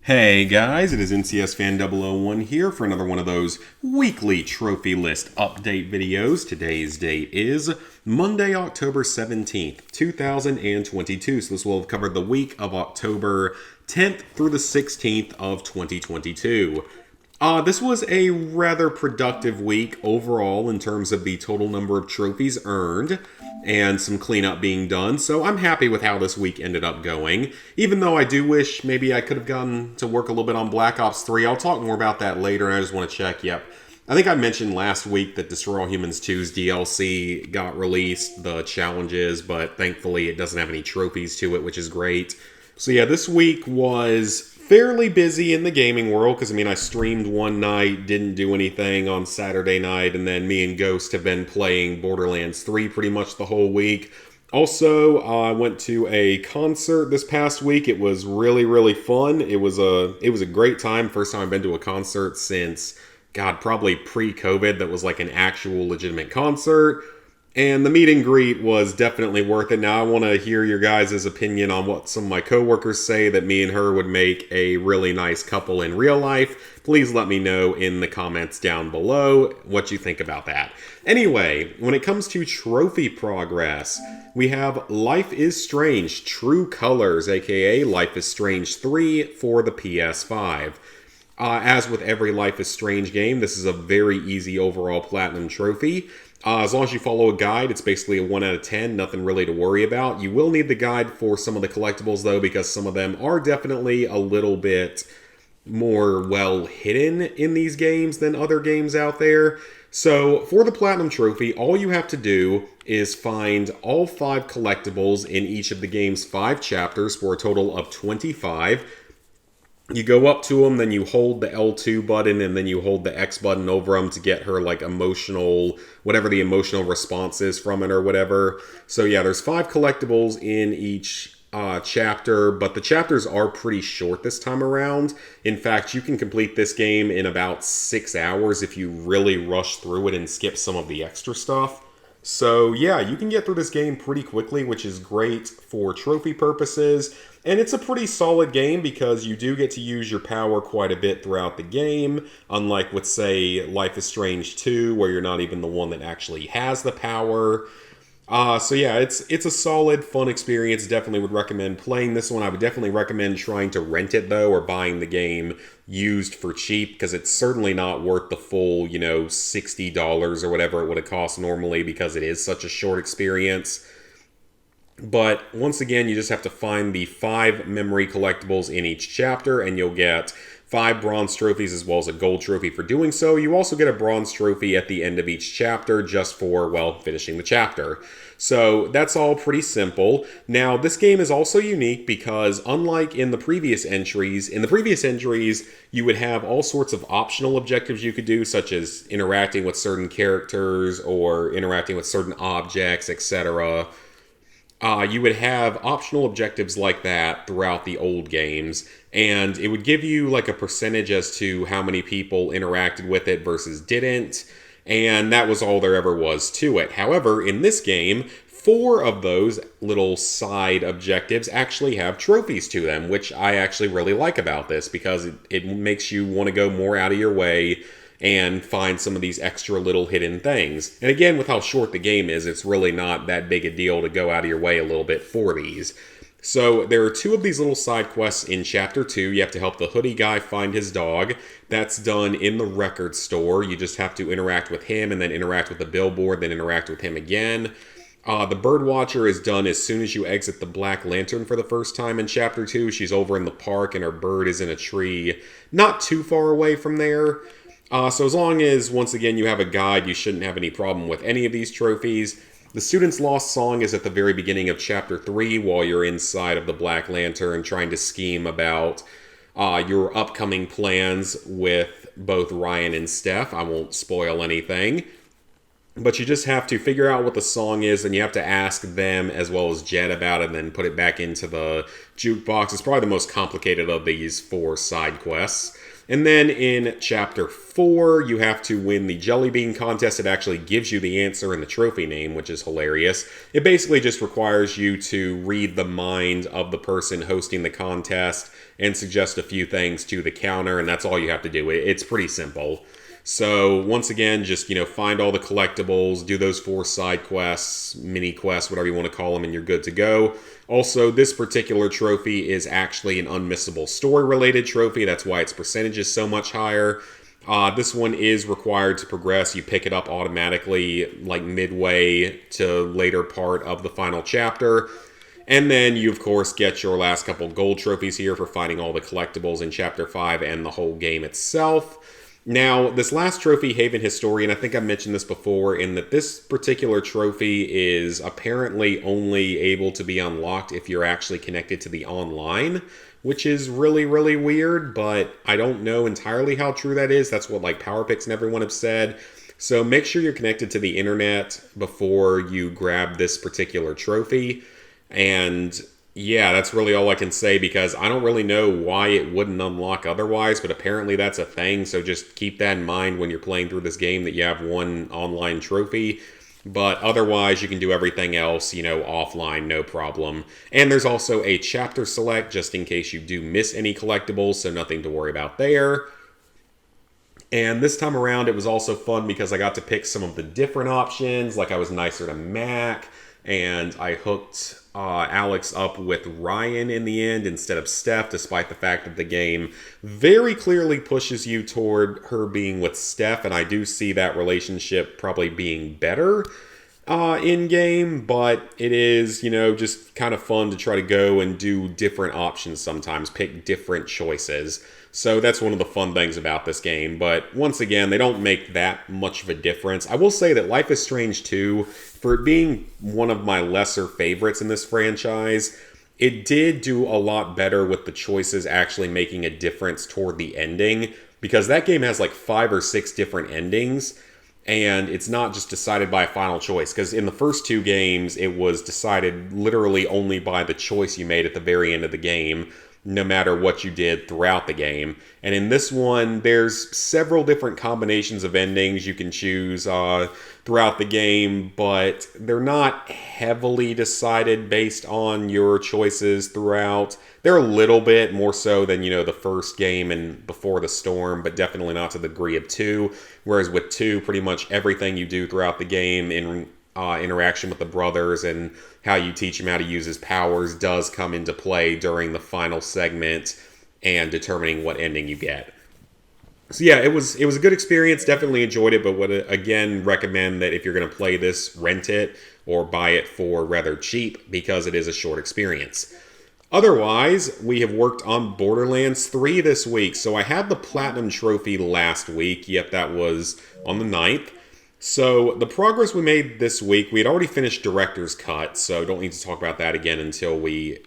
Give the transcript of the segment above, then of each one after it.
Hey guys, it is NCS Fan 001 here for another one of those weekly trophy list update videos. Today's date is Monday, October 17th, 2022. So this will have covered the week of October 10th through the 16th of 2022. This was a rather productive week overall in terms of the total number of trophies earned and some cleanup being done, so I'm happy with how this week ended up going, even though I do wish maybe I could have gotten to work a little bit on Black Ops 3. I'll talk more about that later, and I just want to check, I think I mentioned last week that Destroy All Humans 2's DLC got released, the challenges, but thankfully it doesn't have any trophies to it, which is great. So yeah, this week was fairly busy in the gaming world, because I streamed one night, didn't do anything on Saturday night, and then me and Ghost have been playing Borderlands 3 pretty much the whole week. Also, I went to a concert this past week. It was really fun. It was a great time. First time I've been to a concert since, God, probably pre-COVID that was like an actual legitimate concert. And the meet and greet was definitely worth it. Now I want to hear your guys' opinion on what some of my coworkers say that me and her would make a really nice couple in real life. Please let me know in the comments down below what you think about that. Anyway, when it comes to trophy progress, we have Life is Strange True Colors, aka Life is Strange 3 for the PS5. As with every Life is Strange game, this is a very easy overall platinum trophy. As long as you follow a guide, it's basically a 1 out of 10, nothing really to worry about. You will need the guide for some of the collectibles, though, because some of them are definitely a little bit more well hidden in these games than other games out there. So, for the Platinum Trophy, all you have to do is find all 5 collectibles in each of the game's 5 chapters for a total of 25. You go up to them, then you hold the L2 button, and then you hold the X button over them to get her, like, emotional, whatever the emotional response is from it or whatever. So yeah, there's 5 collectibles in each chapter, but the chapters are pretty short this time around. In fact, you can complete this game in about 6 hours if you really rush through it and skip some of the extra stuff. So yeah, you can get through this game pretty quickly, which is great for trophy purposes. And it's a pretty solid game because you do get to use your power quite a bit throughout the game, unlike with, say, Life is Strange 2, where you're not even the one that actually has the power. So yeah, it's a solid, fun experience. Definitely would recommend playing this one. I would definitely recommend trying to rent it, though, or buying the game used for cheap, because it's certainly not worth the full, $60 or whatever it would have cost normally, because it is such a short experience. But once again, you just have to find the 5 memory collectibles in each chapter, and you'll get 5 bronze trophies as well as a gold trophy for doing so. You also get a bronze trophy at the end of each chapter just for, well, finishing the chapter. So that's all pretty simple. Now, this game is also unique because unlike in the previous entries, you would have all sorts of optional objectives you could do, such as interacting with certain characters or interacting with certain objects, etc. You would have optional objectives like that throughout the old games, and it would give you like a percentage as to how many people interacted with it versus didn't, and that was all there ever was to it. However, in this game, 4 of those little side objectives actually have trophies to them, which I actually really like about this, because it makes you want to go more out of your way and find some of these extra little hidden things. And again, with how short the game is, it's really not that big a deal to go out of your way a little bit for these. So there are 2 of these little side quests in Chapter 2. You have to help the hoodie guy find his dog. That's done in the record store. You just have to interact with him and then interact with the billboard, then interact with him again. The Birdwatcher is done as soon as you exit the Black Lantern for the first time in Chapter 2. She's over in the park and her bird is in a tree not too far away from there. So as long as, once again, you have a guide, you shouldn't have any problem with any of these trophies. The Student's Lost Song is at the very beginning of Chapter 3 while you're inside of the Black Lantern trying to scheme about your upcoming plans with both Ryan and Steph. I won't spoil anything. But you just have to figure out what the song is, and you have to ask them as well as Jet about it, and then put it back into the jukebox. It's probably the most complicated of these 4 side quests. And then in Chapter 4, you have to win the Jelly Bean contest. It actually gives you the answer and the trophy name, which is hilarious. It basically just requires you to read the mind of the person hosting the contest and suggest a few things to the counter, and that's all you have to do. It's pretty simple. So once again, just, find all the collectibles, do those 4 side quests, mini quests, whatever you want to call them, and you're good to go. Also, this particular trophy is actually an unmissable story-related trophy. That's why its percentage is so much higher. This one is required to progress. You pick it up automatically, like midway to later part of the final chapter. And then you, of course, get your last couple gold trophies here for finding all the collectibles in Chapter 5 and the whole game itself. Now, this last trophy, Haven Historian, I think I mentioned this before, in that this particular trophy is apparently only able to be unlocked if you're actually connected to the online, which is really, really weird, but I don't know entirely how true that is. That's what, PowerPix and everyone have said. So make sure you're connected to the internet before you grab this particular trophy. And yeah, that's really all I can say, because I don't really know why it wouldn't unlock otherwise, but apparently that's a thing, so just keep that in mind when you're playing through this game, that you have one online trophy. But otherwise, you can do everything else, offline, no problem. And there's also a chapter select, just in case you do miss any collectibles, so nothing to worry about there. And this time around, it was also fun because I got to pick some of the different options, like I was nicer to Mac, and I hooked Alex up with Ryan in the end instead of Steph, despite the fact that the game very clearly pushes you toward her being with Steph, and I do see that relationship probably being better in-game, but it is, just kind of fun to try to go and do different options sometimes, pick different choices. So that's one of the fun things about this game. But once again, they don't make that much of a difference. I will say that Life is Strange 2, for it being one of my lesser favorites in this franchise, it did do a lot better with the choices actually making a difference toward the ending, because that game has 5 or 6 different endings, and it's not just decided by a final choice, because in the first 2 games, it was decided literally only by the choice you made at the very end of the game, no matter what you did throughout the game. And in this one, there's several different combinations of endings you can choose throughout the game, but they're not heavily decided based on your choices throughout. They're a little bit more so than, the first game and Before the Storm, but definitely not to the degree of 2. Whereas with 2, pretty much everything you do throughout the game in interaction with the brothers and how you teach him how to use his powers does come into play during the final segment and determining what ending you get. So yeah, it was a good experience. Definitely enjoyed it, but would again recommend that if you're going to play this, rent it or buy it for rather cheap, because it is a short experience. Otherwise, we have worked on Borderlands 3 this week. So I had the Platinum Trophy last week. Yep, that was on the 9th. So the progress we made this week, we had already finished Director's Cut, so don't need to talk about that again until we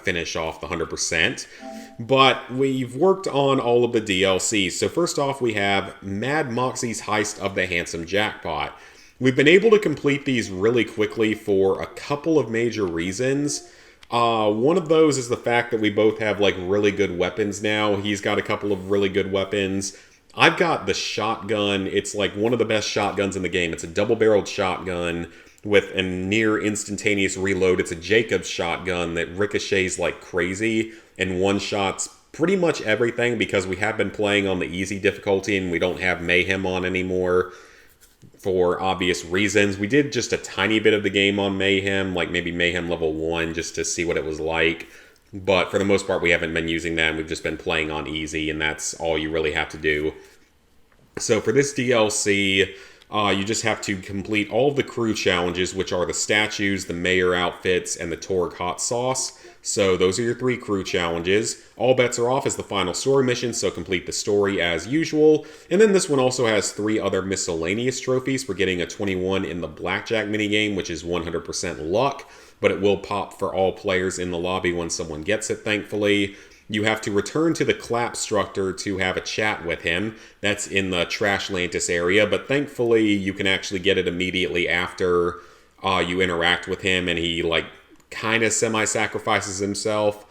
finish off the 100%. But we've worked on all of the DLCs. So first off, we have Mad Moxie's Heist of the Handsome Jackpot. We've been able to complete these really quickly for a couple of major reasons. One of those is the fact that we both have really good weapons now. He's got a couple of really good weapons. I've got the shotgun. It's one of the best shotguns in the game. It's a double-barreled shotgun with a near instantaneous reload. It's a Jacobs shotgun that ricochets like crazy and one-shots pretty much everything, because we have been playing on the easy difficulty and we don't have Mayhem on anymore for obvious reasons. We did just a tiny bit of the game on Mayhem, maybe Mayhem level 1, just to see what it was like. But for the most part, we haven't been using that, and we've just been playing on easy, and that's all you really have to do. So for this DLC, you just have to complete all of the crew challenges, which are the statues, the mayor outfits, and the Torg hot sauce. So those are your 3 crew challenges. All bets are off as the final story mission, so complete the story as usual. And then this one also has 3 other miscellaneous trophies for getting a 21 in the blackjack minigame, which is 100% luck, but it will pop for all players in the lobby when someone gets it, thankfully. you have to return to the Clapstructor to have a chat with him. That's in the Trashlantis area, but thankfully you can actually get it immediately after you interact with him, and he, like, kind of semi-sacrifices himself.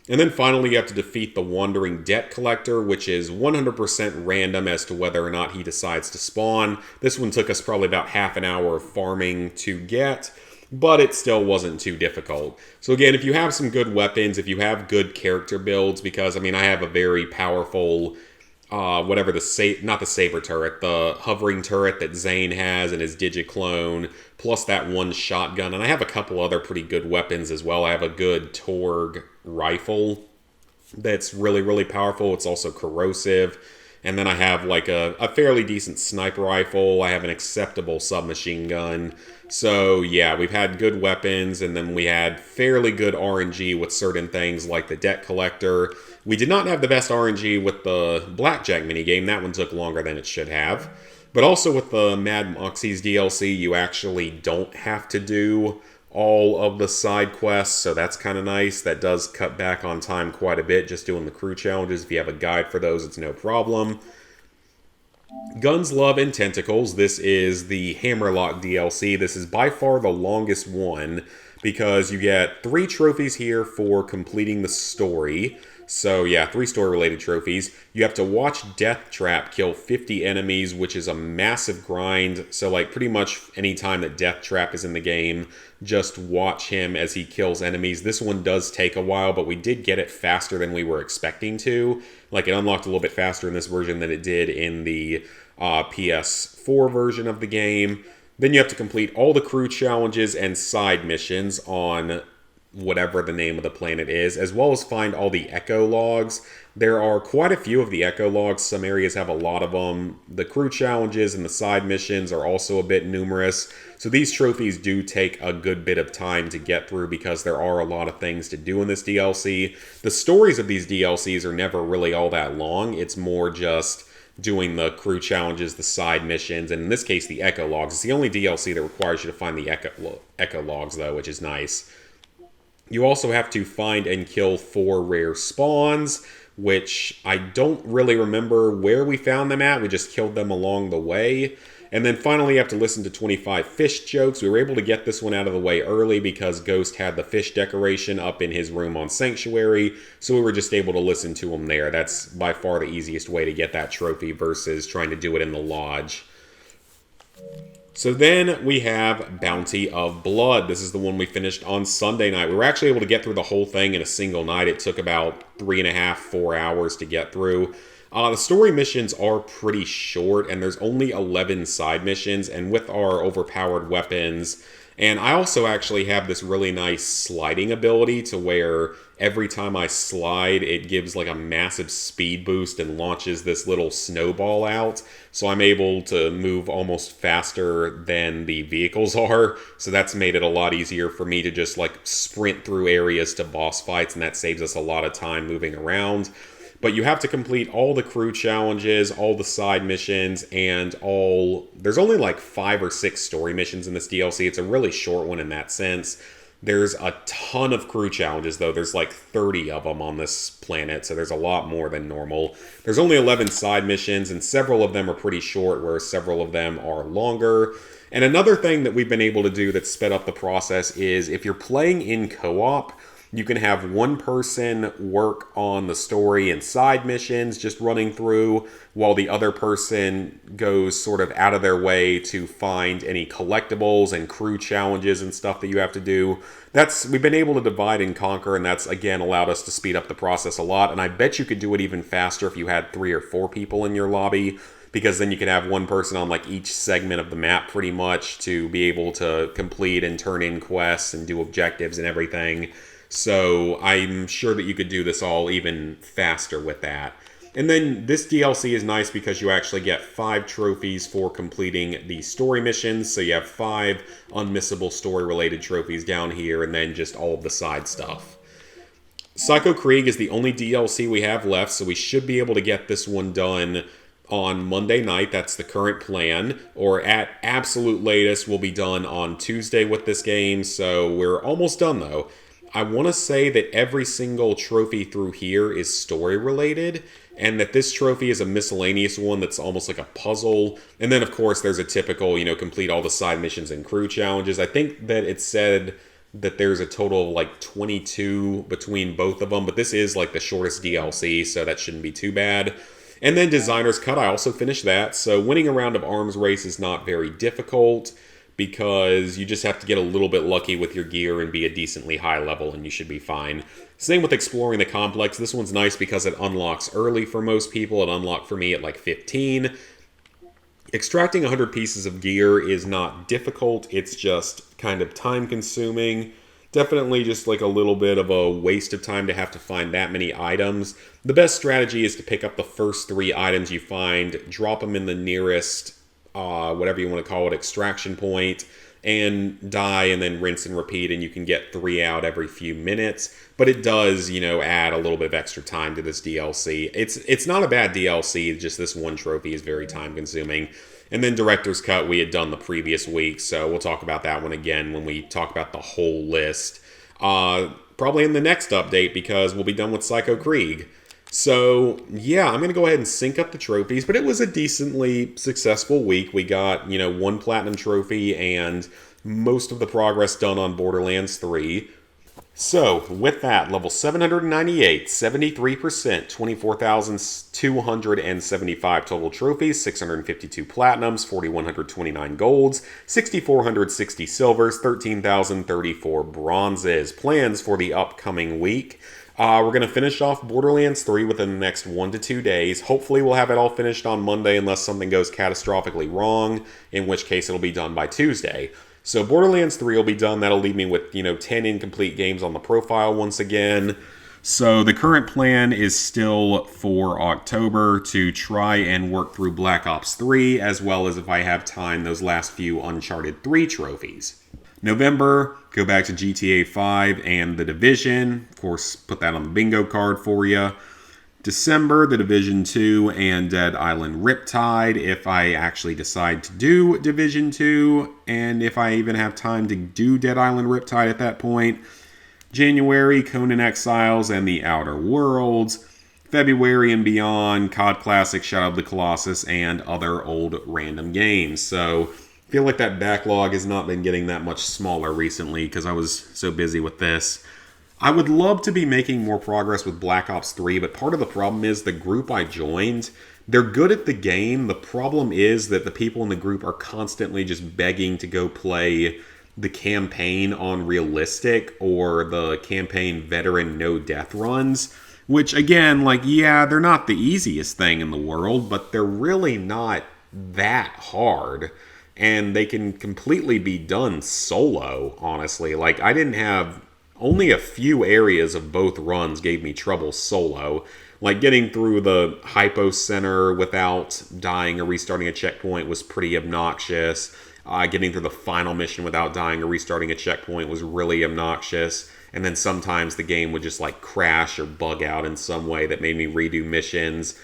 And then finally you have to defeat the Wandering Debt Collector, which is 100% random as to whether or not he decides to spawn. This one took us probably about half an hour of farming to get, but it still wasn't too difficult. So again, if you have some good weapons, if you have good character builds, because, I mean, I have a very powerful, not the Saber turret, the hovering turret that Zane has in his Digiclone, plus that one shotgun, and I have a couple other pretty good weapons as well. I have a good Torg rifle that's really, really powerful. It's also corrosive. And then I have like a fairly decent sniper rifle. I have an acceptable submachine gun. So yeah, we've had good weapons, and then we had fairly good RNG with certain things like the Debt Collector. We did not have the best RNG with the Blackjack minigame. That one took longer than it should have. But also with the Mad Moxies DLC, you actually don't have to do all of the side quests, so that's kind of nice. That does cut back on time quite a bit, just doing the crew challenges. If you have a guide for those, it's no problem. Guns, Love, and Tentacles. This is the Hammerlock DLC. This is by far the longest one, because you get 3 trophies here for completing the story. So yeah, 3 story-related trophies. You have to watch Death Trap kill 50 enemies, which is a massive grind. So like pretty much any time that Death Trap is in the game, just watch him as he kills enemies. This one does take a while, but we did get it faster than we were expecting to. Like, it unlocked a little bit faster in this version than it did in the PS4 version of the game. Then you have to complete all the crew challenges and side missions on whatever the name of the planet is, as well as find all the echo logs. There are quite a few of the echo logs. Some areas have a lot of them. The crew challenges and the side missions are also a bit numerous. So these trophies do take a good bit of time to get through, because there are a lot of things to do in this DLC. The stories of these DLCs are never really all that long. It's more just doing the crew challenges, the side missions, and in this case, the echo logs. It's the only DLC that requires you to find the echo logs, though, which is nice. You also have to find and kill 4 rare spawns, which I don't really remember where we found them at. We just killed them along the way. And then finally, you have to listen to 25 fish jokes. We were able to get this one out of the way early because Ghost had the fish decoration up in his room on Sanctuary, so we were just able to listen to him there. That's by far the easiest way to get that trophy versus trying to do it in the lodge. So then we have Bounty of Blood. This is the one we finished on Sunday night. We were actually able to get through the whole thing in a single night. It took about 3.5, 4 hours to get through. The story missions are pretty short, and there's only 11 side missions, and with our overpowered weapons. And I also actually have this really nice sliding ability to where every time I slide, it gives like a massive speed boost and launches this little snowball out. So I'm able to move almost faster than the vehicles are. So that's made it a lot easier for me to just like sprint through areas to boss fights, and that saves us a lot of time moving around. But you have to complete all the crew challenges, all the side missions, and there's only like 5 or 6 story missions in this DLC. It's a really short one in that sense. There's a ton of crew challenges, though. There's like 30 of them on this planet, so there's a lot more than normal. There's only 11 side missions, and several of them are pretty short, whereas several of them are longer. And another thing that we've been able to do that's sped up the process is if you're playing in co-op, you can have one person work on the story and side missions, just running through, while the other person goes sort of out of their way to find any collectibles and crew challenges and stuff that you have to do. We've been able to divide and conquer, and that's, again, allowed us to speed up the process a lot. And I bet you could do it even faster if you had 3 or 4 people in your lobby, because then you could have one person on like each segment of the map pretty much to be able to complete and turn in quests and do objectives and everything. So I'm sure that you could do this all even faster with that. And then this DLC is nice because you actually get 5 trophies for completing the story missions. So you have 5 unmissable story-related trophies down here, and then just all of the side stuff. Psycho Krieg is the only DLC we have left, so we should be able to get this one done on Monday night. That's the current plan. Or at absolute latest, we'll be done on Tuesday with this game. So we're almost done, though. I want to say that every single trophy through here is story related, and that this trophy is a miscellaneous one that's almost like a puzzle. And then, of course, there's a typical, complete all the side missions and crew challenges. I think that it said that there's a total of like 22 between both of them, but this is like the shortest DLC, so that shouldn't be too bad. And then Designer's Cut, I also finished that. So winning a round of arms race is not very difficult, because you just have to get a little bit lucky with your gear and be a decently high level, and you should be fine. Same with exploring the complex. This one's nice because it unlocks early for most people. It unlocked for me at like 15. Extracting 100 pieces of gear is not difficult. It's just kind of time consuming. Definitely just like a little bit of a waste of time to have to find that many items. The best strategy is to pick up the first 3 items you find, drop them in the nearest whatever you want to call it, extraction point, and die, and then rinse and repeat, and you can get 3 out every few minutes. But it does, add a little bit of extra time to this DLC. It's not a bad DLC, just this one trophy is very time consuming. And then Director's Cut we had done the previous week, so we'll talk about that one again when we talk about the whole list. Probably in the next update, because we'll be done with Psycho Krieg. So, yeah, I'm going to go ahead and sync up the trophies, but it was a decently successful week. We got, 1 platinum trophy and most of the progress done on Borderlands 3. So, with that, level 798, 73%, 24,275 total trophies, 652 platinums, 4,129 golds, 6,460 silvers, 13,034 bronzes. Plans for the upcoming week. We're going to finish off Borderlands 3 within the next 1 to 2 days. Hopefully we'll have it all finished on Monday unless something goes catastrophically wrong, in which case it'll be done by Tuesday. So Borderlands 3 will be done. That'll leave me with, 10 incomplete games on the profile once again. So the current plan is still for October to try and work through Black Ops 3, as well as, if I have time, those last few Uncharted 3 trophies. November, go back to GTA 5 and The Division. Of course, put that on the bingo card for you. December, The Division 2 and Dead Island Riptide, if I actually decide to do Division 2, and if I even have time to do Dead Island Riptide at that point. January, Conan Exiles and The Outer Worlds. February and beyond, COD Classic, Shadow of the Colossus, and other old random games. So I feel like that backlog has not been getting that much smaller recently because I was so busy with this. I would love to be making more progress with Black Ops 3, but part of the problem is the group I joined, they're good at the game. The problem is that the people in the group are constantly just begging to go play the campaign on realistic or the campaign veteran no death runs, which again, they're not the easiest thing in the world, but they're really not that hard. And they can completely be done solo, honestly. I didn't have... Only a few areas of both runs gave me trouble solo. Getting through the Hypo Center without dying or restarting a checkpoint was pretty obnoxious. Getting through the final mission without dying or restarting a checkpoint was really obnoxious. And then sometimes the game would just crash or bug out in some way that made me redo missions.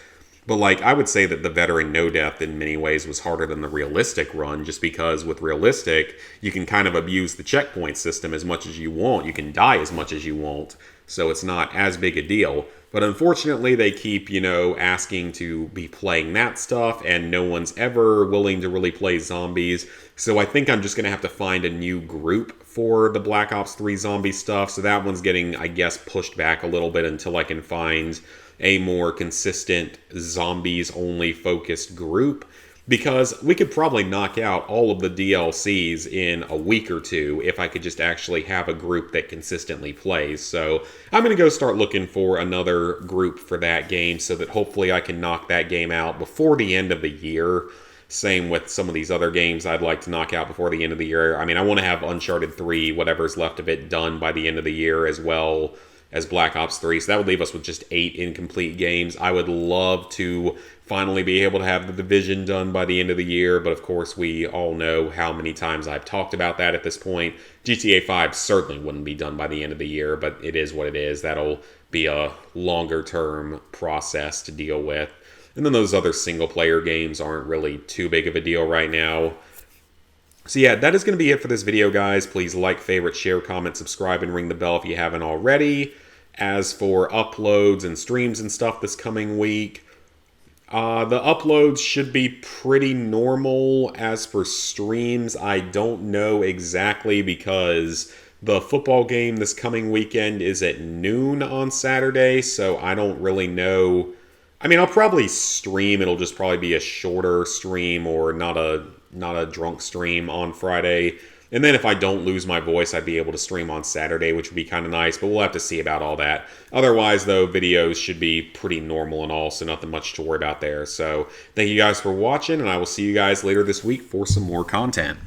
But I would say that the veteran no death in many ways was harder than the realistic run, just because with realistic, you can kind of abuse the checkpoint system as much as you want. You can die as much as you want, so it's not as big a deal. But unfortunately, they keep, asking to be playing that stuff, and no one's ever willing to really play zombies. So I think I'm just going to have to find a new group for the Black Ops 3 zombie stuff. So that one's getting, I guess, pushed back a little bit until I can find a more consistent zombies-only focused group, because we could probably knock out all of the DLCs in a week or two if I could just actually have a group that consistently plays. So I'm going to go start looking for another group for that game so that hopefully I can knock that game out before the end of the year. Same with some of these other games I'd like to knock out before the end of the year. I mean, I want to have Uncharted 3, whatever's left of it, done by the end of the year, as well as Black Ops 3. So that would leave us with just 8 incomplete games. I would love to finally be able to have The Division done by the end of the year, but of course we all know how many times I've talked about that at this point. GTA 5 certainly wouldn't be done by the end of the year, but it is what it is. That'll be a longer term process to deal with. And then those other single player games aren't really too big of a deal right now. So yeah, that is going to be it for this video, guys. Please like, favorite, share, comment, subscribe, and ring the bell if you haven't already. As for uploads and streams and stuff this coming week, the uploads should be pretty normal. As for streams, I don't know exactly because the football game this coming weekend is at noon on Saturday, so I don't really know. I mean, I'll probably stream. It'll just probably be a shorter stream or not a drunk stream on Friday. And then if I don't lose my voice, I'd be able to stream on Saturday, which would be kind of nice, but we'll have to see about all that. Otherwise, though, videos should be pretty normal and all, so nothing much to worry about there. So thank you guys for watching, and I will see you guys later this week for some more content.